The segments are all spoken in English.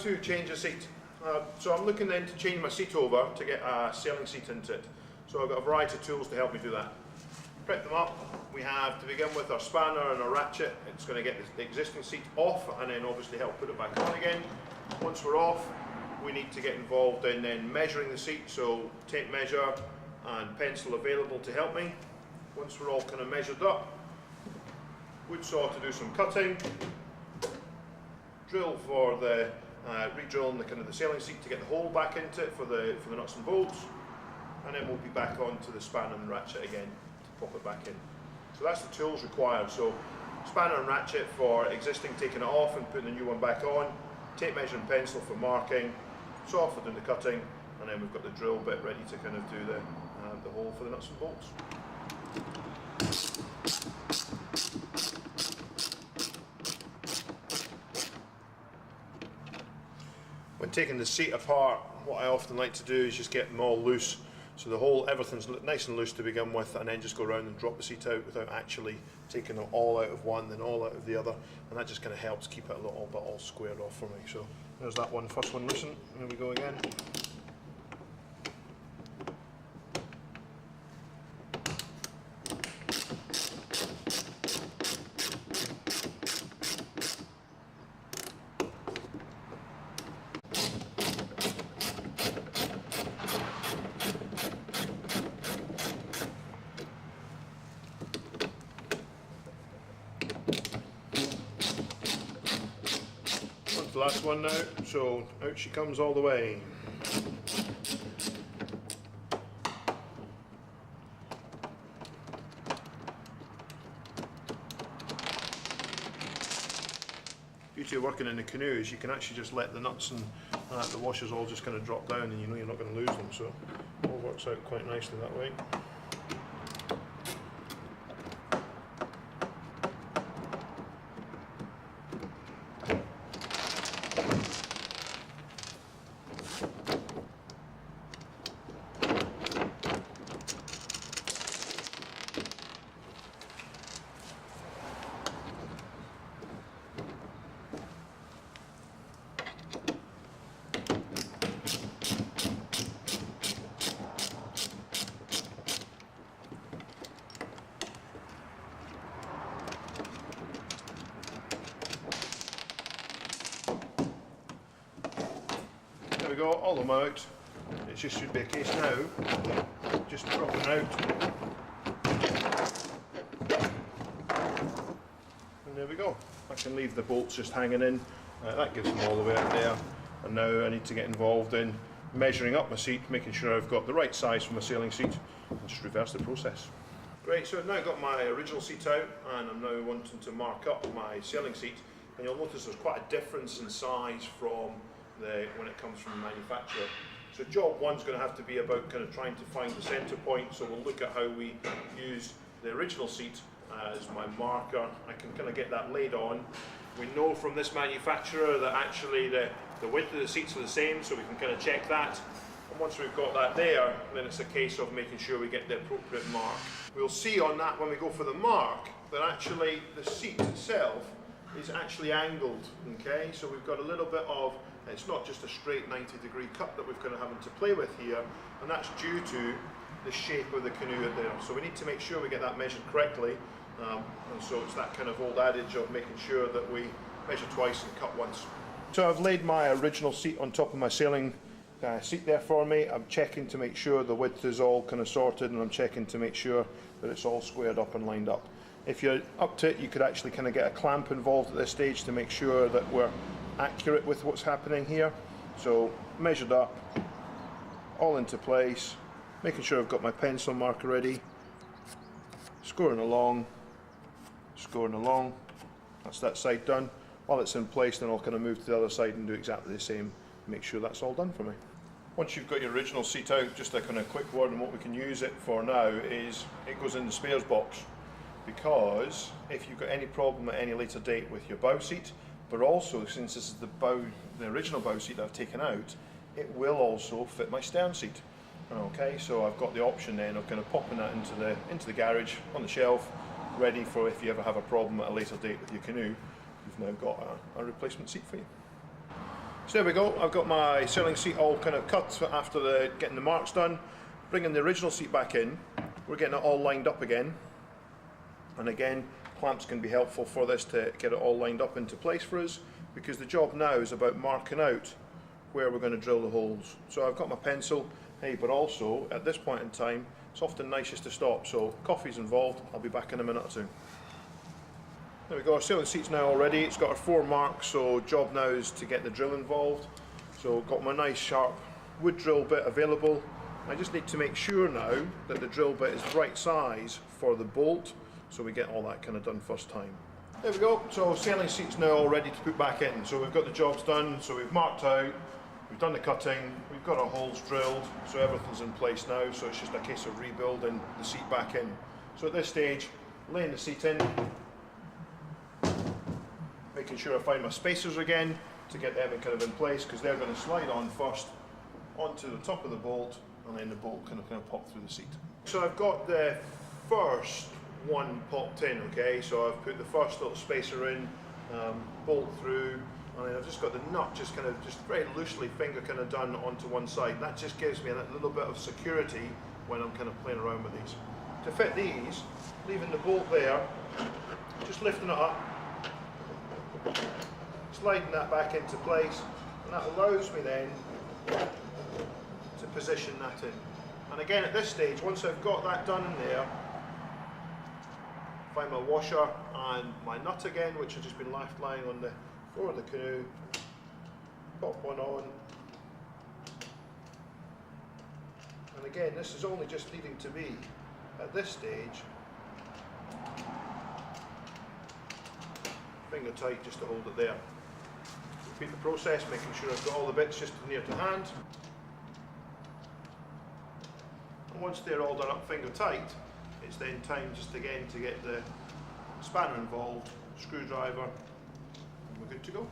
to change a seat. So I'm looking then to change my seat over to get a sailing seat into it. So I've got a variety of tools to help me do that. Prep them up. We have to begin with our spanner and our ratchet. It's going to get the existing seat off and then obviously help put it back on again. Once we're off, we need to get involved in then measuring the seat. So tape measure and pencil available to help me. Once we're all kind of measured up, wood saw to do some cutting, drill for the re-drilling the kind of the sailing seat to get the hole back into it for the nuts and bolts, and then we'll be back onto the spanner and ratchet again to pop it back in. So that's the tools required. So spanner and ratchet for existing, taking it off and putting the new one back on, tape measure and pencil for marking, saw for doing the cutting, and then we've got the drill bit ready to kind of do the hole for the nuts and bolts. When taking the seat apart, what I often like to do is just get them all loose, so everything's nice and loose to begin with, and then just go around and drop the seat out without actually taking it all out of one then all out of the other, and that just kind of helps keep it a little bit all squared off for me. So there's that one, first one loosened, here we go again. The last one now, so out she comes all the way. Beauty of working in the canoe is you can actually just let the nuts and the washers all just kind of drop down, and you know you're not going to lose them, so it all works out quite nicely that way. There we go, all of them out. It just should be a case now, just dropping out. And there we go. I can leave the bolts just hanging in. That gives them all the way out there. And now I need to get involved in measuring up my seat, making sure I've got the right size for my sailing seat, and just reverse the process. Great, so I've now got my original seat out, and I'm now wanting to mark up my sailing seat. And you'll notice there's quite a difference in size from when it comes from the manufacturer. So job one's going to have to be about kind of trying to find the centre point, so we'll look at how we use the original seat as my marker. I can kind of get that laid on. We know from this manufacturer that actually the width of the seats are the same, so we can kind of check that. And once we've got that there, then it's a case of making sure we get the appropriate mark. We'll see on that when we go for the mark that actually the seat itself is actually angled, okay? So we've got a little bit of, it's not just a straight 90-degree cut that we've kind of having to play with here, and that's due to the shape of the canoe out there. So we need to make sure we get that measured correctly, and so it's that kind of old adage of making sure that we measure twice and cut once. So I've laid my original seat on top of my sailing seat there for me. I'm checking to make sure the width is all kind of sorted, and I'm checking to make sure that it's all squared up and lined up. If you're up to it, you could actually kind of get a clamp involved at this stage to make sure that we're accurate with what's happening here. So measured up, all into place, making sure I've got my pencil marker ready, scoring along, that's that side done. While it's in place, then I'll kind of move to the other side and do exactly the same, make sure that's all done for me. Once you've got your original seat out, just a kind of quick word on what we can use it for now is it goes in the spares box, because if you've got any problem at any later date with your bow seat, but also since this is the original bow seat that I've taken out, it will also fit my stern seat. Okay, so I've got the option then of kind of popping that into the garage on the shelf, ready for if you ever have a problem at a later date with your canoe, you've now got a replacement seat for you. So there we go, I've got my sailing seat all kind of cut after getting the marks done. Bringing the original seat back in, we're getting it all lined up again. And again, clamps can be helpful for this to get it all lined up into place for us, because the job now is about marking out where we're going to drill the holes. So I've got my pencil, hey, but also at this point in time, it's often nicest to stop. So coffee's involved, I'll be back in a minute or two. There we go, our sailing seat's now all ready. It's got our 4 marks, so job now is to get the drill involved. So got my nice sharp wood drill bit available. I just need to make sure now that the drill bit is the right size for the bolt, so we get all that kind of done first time. There we go, so sailing seat's now all ready to put back in. So we've got the jobs done, so we've marked out, we've done the cutting, we've got our holes drilled, so everything's in place now, so it's just a case of rebuilding the seat back in. So at this stage, laying the seat in, making sure I find my spacers again to get them kind of in place, because they're going to slide on first onto the top of the bolt, and then the bolt kind of pop through the seat. So I've got the first one popped in, okay, so I've put the first little spacer in, bolt through, and then I've just got the nut just very loosely finger kind of done onto one side. And that just gives me a little bit of security when I'm kind of playing around with these. To fit these, leaving the bolt there, just lifting it up, sliding that back into place, and that allows me then to position that in. And again, at this stage, once I've got that done in there, find my washer and my nut again, which has just been left lying on the floor of the canoe, pop one on, and again, this is only just needing to be, at this stage, finger tight just to hold it there. Repeat the process, making sure I've got all the bits just near to hand. And once they're all done up finger tight, it's then time just again to get the spanner involved, screwdriver, and we're good to go.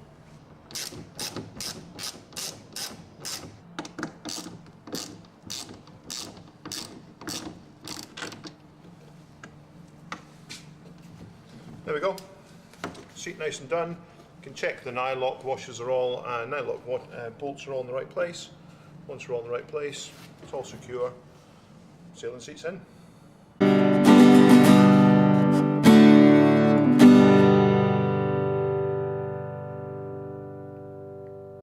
There we go. Seat nice and done. You can check the nylock washers are all, bolts are all in the right place. Once we're all in the right place, it's all secure. Sailing seat's in.